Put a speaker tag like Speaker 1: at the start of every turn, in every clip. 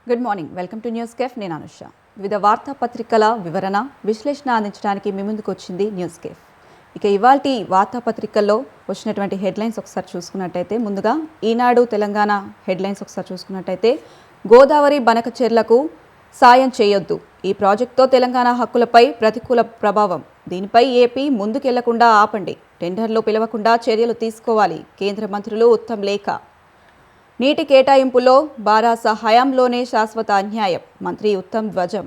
Speaker 1: Good morning. Welcome to news cafe. నేను అనుష. వివిధ వార్తాపత్రికల వివరణ విశ్లేషణ అందించడానికి మీ ముందుకు వచ్చింది న్యూస్ కేఫ్. ఇక ఇవాల్టి వార్తాపత్రికల్లో వచ్చినటువంటి హెడ్లైన్స్ ఒకసారి చూసుకున్నట్టయితే, ముందుగా ఈనాడు తెలంగాణ హెడ్లైన్స్ ఒకసారి చూసుకున్నట్టయితే, గోదావరి బనకచెర్లకు సాయం చేయొద్దు, ఈ ప్రాజెక్టుతో తెలంగాణ హక్కులపై ప్రతికూల ప్రభావం, దీనిపై ఏపీ ముందుకెళ్లకుండా ఆపండి, టెండర్లు పిలవకుండా చర్యలు తీసుకోవాలి, కేంద్ర మంత్రులు ఉత్తమ్ లేఖ, నీటి కేటాయింపులో బారాస హయాంలోనే శాశ్వత అన్యాయం, మంత్రి ఉత్తమ్ ధ్వజం,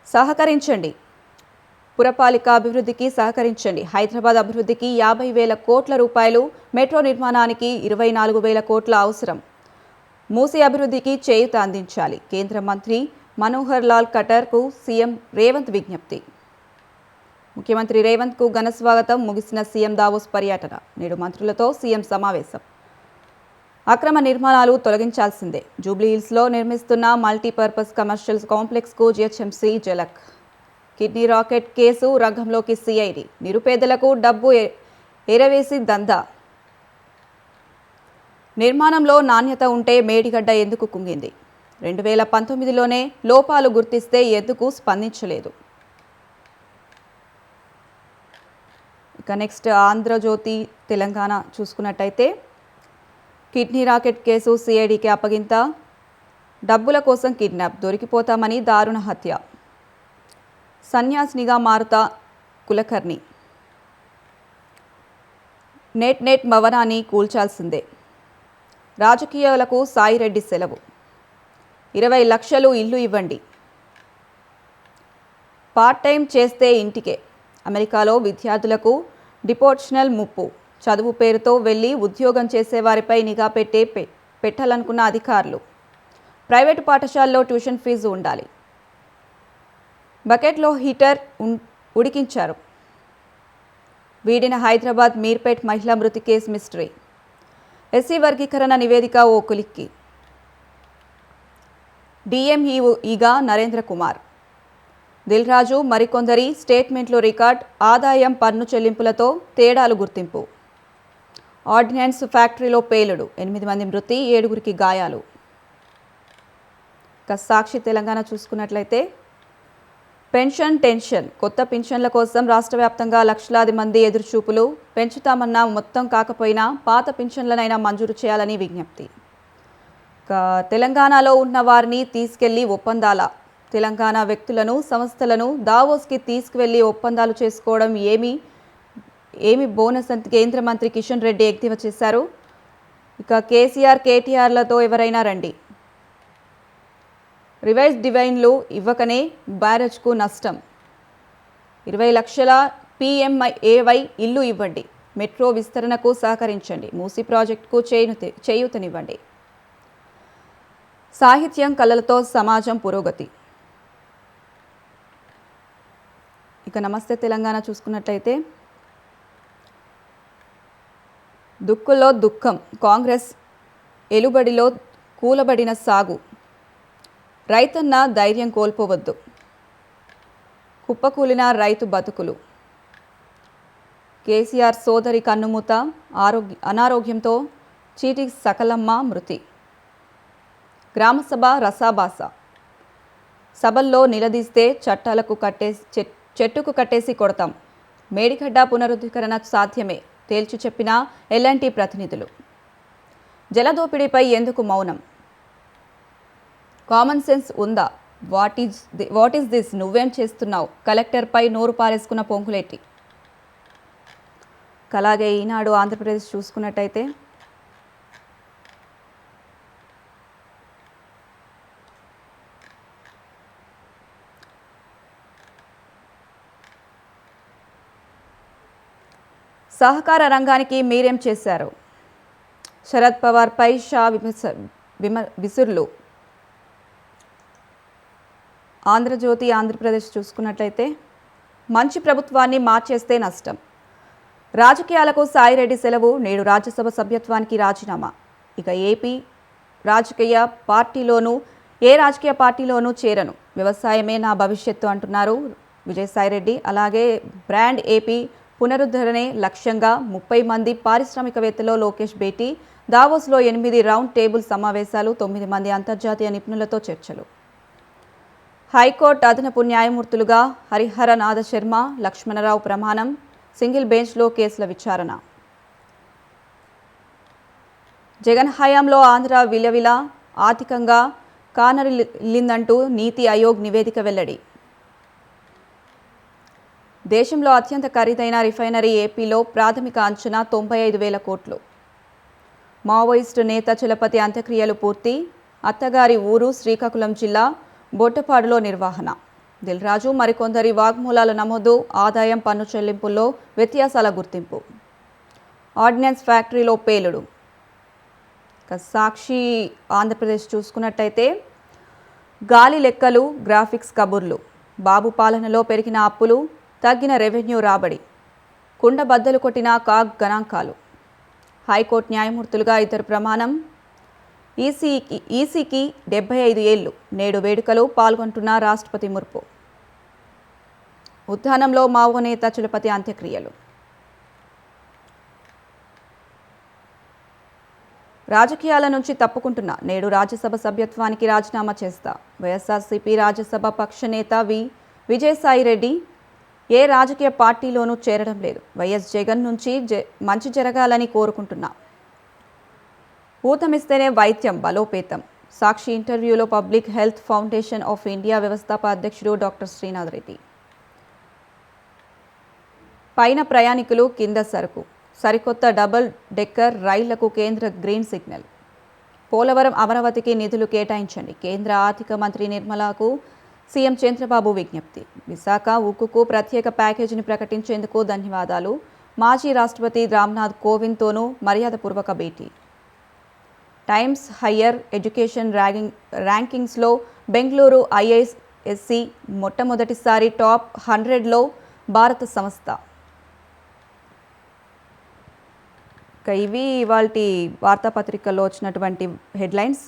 Speaker 1: సహకరించండి, పురపాలిక అభివృద్ధికి సహకరించండి, హైదరాబాద్ అభివృద్ధికి 50,000 కోట్ల రూపాయలు, మెట్రో నిర్మాణానికి 24,000 కోట్ల అవసరం, మూసీ అభివృద్ధికి చేయూత అందించాలి, కేంద్ర మంత్రి మనోహర్ లాల్ ఖట్టర్కు సీఎం రేవంత్ విజ్ఞప్తి. ముఖ్యమంత్రి రేవంత్కు ఘన స్వాగతం, ముగిసిన సీఎం దావోస్ పర్యటన, నేడు మంత్రులతో సీఎం సమావేశం. అక్రమ నిర్మాణాలు తొలగించాల్సిందే, జూబ్లీహిల్స్లో నిర్మిస్తున్న మల్టీపర్పస్ కమర్షియల్ కాంప్లెక్స్కు జీహెచ్ఎంసీ జలక్. కిడ్నీ రాకెట్ కేసు రంగంలోకి సిఐడి, నిరుపేదలకు డబ్బు ఎరవేసి దందా. నిర్మాణంలో నాణ్యత ఉంటే మేడిగడ్డ ఎందుకు కుంగింది, 2019లోనే లోపాలు గుర్తిస్తే ఎందుకు స్పందించలేదు. ఇక నెక్స్ట్ ఆంధ్రజ్యోతి తెలంగాణ చూసుకున్నట్టయితే, కిడ్నీ రాకెట్ కేసు సిఐడికి అప్పగింత, డబ్బుల కోసం కిడ్నాప్, దొరికిపోతామని దారుణ హత్య, సన్యాసినిగా మారుతా కులకర్ణి, నెట్ భవనాన్ని కూల్చాల్సిందే, రాజకీయాలకు సాయిరెడ్డి సెలవు, 20 లక్షలు ఇల్లు ఇవ్వండి, పార్ట్ టైం చేస్తే ఇంటికే, అమెరికాలో విద్యార్థులకు డిపోర్షనల్ ముప్పు, చదువు పేరుతో వెళ్ళి ఉద్యోగం చేసేవారిపై నిఘా పెట్టాలనుకున్న అధికారులు, ప్రైవేటు పాఠశాలలో ట్యూషన్ ఫీజు ఉండాలి, బకెట్లో హీటర్ ఉడికించారు, వీడిన హైదరాబాద్ మీర్పేట్ మహిళా మృతి కేసు మిస్టరీ, ఎస్సీ వర్గీకరణ నివేదిక ఓ కొలిక్కి, డిఎంఈగా నరేంద్ర కుమార్, దిల్ రాజు మరికొందరి స్టేట్మెంట్లో రికార్డ్, ఆదాయం పన్ను చెల్లింపులతో తేడాలు గుర్తింపు, ఆర్డినెన్స్ ఫ్యాక్టరీలో పేలుడు, 8 మంది మృతి, 7గురికి గాయాలు. ఇక సాక్షి తెలంగాణ చూసుకున్నట్లయితే, పెన్షన్ టెన్షన్, కొత్త పెన్షన్ల కోసం రాష్ట్ర వ్యాప్తంగా లక్షలాది మంది ఎదురుచూపులు, పెంచుతామన్నా మొత్తం కాకపోయినా పాత పెన్షన్లనైనా మంజూరు చేయాలని విజ్ఞప్తి. ఇక తెలంగాణలో ఉన్న వారిని తీసుకెళ్లి ఒప్పందాల, తెలంగాణ వ్యక్తులను సంస్థలను దావోస్కి తీసుకువెళ్లి ఒప్పందాలు చేసుకోవడం ఏమి బోనస్ అని కేంద్ర మంత్రి కిషన్ రెడ్డి ఎద్దేవా చేశారు. ఇక కేసీఆర్ కేటీఆర్లతో ఎవరైనా రండి, రివైజ్ డివైన్లు ఇవ్వకనే బ్యారేజ్కు నష్టం, 20 లక్షల PMAY ఇల్లు ఇవ్వండి, మెట్రో విస్తరణకు సహకరించండి, మూసీ ప్రాజెక్టుకు చేయూతనివ్వండి, సాహిత్యం కళలతో సమాజం పురోగతి. ఇక నమస్తే తెలంగాణ చూసుకున్నట్లయితే, దుక్కుల్లో దుఃఖం, కాంగ్రెస్ ఎలుబడిలో కూలబడిన సాగు, రైతన్న ధైర్యం కోల్పోవద్దు, కుప్పకూలిన రైతు బతుకులు, కేసీఆర్ సోదరి కన్నుమూత, అనారోగ్యంతో చీటి సకలమ్మ మృతి, గ్రామసభ రసాబాస, సభల్లో నిలదీస్తే చెట్టుకు కట్టేసి కొడతాం, మేడిగడ్డ పునరుద్ధరణ సాధ్యమే తేల్చి చెప్పిన ఎల్ఎన్టీ ప్రతినిధులు, జలదోపిడీపై ఎందుకు మౌనం, కామన్ సెన్స్ ఉందా, వాట్ ఈస్ దిస్, నువ్వేం చేస్తున్నావు, కలెక్టర్పై నోరు పారేసుకున్న పొంగులేటి. అలాగే ఈనాడు ఆంధ్రప్రదేశ్ చూసుకున్నట్టయితే, సహకార రంగానికి మీరేం చేశారు, శరద్ పవార్పై షా విసుర్లు. ఆంధ్రజ్యోతి ఆంధ్రప్రదేశ్ చూసుకున్నట్లయితే, మంచి ప్రభుత్వాన్ని మార్చేస్తే నష్టం, రాజకీయాలకు సాయిరెడ్డి సెలవు, నేడు రాజ్యసభ సభ్యత్వానికి రాజీనామా. ఇక ఏపీ రాజకీయ పార్టీలోనూ చేరను, వ్యవసాయమే నా భవిష్యత్తు అంటున్నారు విజయసాయిరెడ్డి. అలాగే బ్రాండ్ ఏపీ పునరుద్ధరణే లక్ష్యంగా 30 మంది పారిశ్రామికవేత్తలో లోకేష్ భేటీ, దావోస్లో 8 రౌండ్ టేబుల్ సమావేశాలు, 9 మంది అంతర్జాతీయ నిపుణులతో చర్చలు. హైకోర్టు అదనపు న్యాయమూర్తులుగా హరిహర నాథ శర్మ, లక్ష్మణరావు ప్రమాణం. సింగిల్ బెంచ్లో కేసుల విచారణ. జగన్ హయాంలో ఆంధ్ర విలవిల ఆర్థికంగా కానరిల్లిందంటూ నీతి ఆయోగ్ నివేదిక వెల్లడి. దేశంలో అత్యంత ఖరీదైన రిఫైనరీ ఏపీలో ప్రాథమిక అంచనా 95,000 కోట్లు. మావోయిస్టు నేత చలపతి అంత్యక్రియలు పూర్తి. అత్తగారి ఊరు శ్రీకాకుళం జిల్లా బొట్టపాడులో నిర్వహణ. దిల్రాజు మరికొందరి వాగ్మూలాల నమోదు. ఆదాయం పన్ను చెల్లింపుల్లో వ్యత్యాసాల గుర్తింపు. ఆర్డినెన్స్ ఫ్యాక్టరీలో పేలుడు. సాక్షి ఆంధ్రప్రదేశ్ చూసుకున్నట్టయితే గాలి లెక్కలు, గ్రాఫిక్స్ కబుర్లు. బాబు పాలనలో పెరిగిన అప్పులు, తగ్గిన రెవెన్యూ రాబడి. కుండ బద్దలు కొట్టిన కాగ్ గణాంకాలు. హైకోర్టు న్యాయమూర్తులుగా 2 ప్రమాణం. ఈసీకి 75 ఏళ్లు. నేడు వేడుకలు పాల్గొంటున్న రాష్ట్రపతి ముర్ము. ఉద్యానంలో మావో నేత చలపతి అంత్యక్రియలు. రాజకీయాల నుంచి తప్పుకుంటున్నా, నేడు రాజ్యసభ సభ్యత్వానికి రాజీనామా చేస్తా. వైఎస్ఆర్సీపీ రాజ్యసభ పక్ష నేత విజయసాయిరెడ్డి ఏ రాజకీయ పార్టీలోనూ చేరడం లేదు. వైఎస్ జగన్ నుంచి మంచి జరగాలని కోరుకుంటున్నా. ఊతమిస్తేనే వైద్యం బలోపేతం. సాక్షి ఇంటర్వ్యూలో public health foundation of India వ్యవస్థాపక అధ్యక్షుడు డాక్టర్ శ్రీనాథ్ రెడ్డి. పైన ప్రయాణికులు, కింద సరుకు. సరికొత్త డబుల్ డెక్కర్ రైళ్లకు కేంద్ర గ్రీన్ సిగ్నల్. పోలవరం అమరావతికి నిధులు కేటాయించండి. కేంద్ర ఆర్థిక మంత్రి నిర్మలాకు సీఎం చంద్రబాబు విజ్ఞప్తి. విశాఖ ఉక్కుకు ప్రత్యేక ప్యాకేజీని ప్రకటించేందుకు ధన్యవాదాలు. మాజీ రాష్ట్రపతి రామ్నాథ్ కోవింద్తోనూ మర్యాదపూర్వక భేటీ. టైమ్స్ హయ్యర్ ఎడ్యుకేషన్ ర్యాంకింగ్స్లో బెంగళూరు ఐఐఎస్సి మొట్టమొదటిసారి టాప్ 100లో భారత సంస్థ. ఇవి ఇవాల్టి వార్తాపత్రికల్లో వచ్చినటువంటి హెడ్లైన్స్.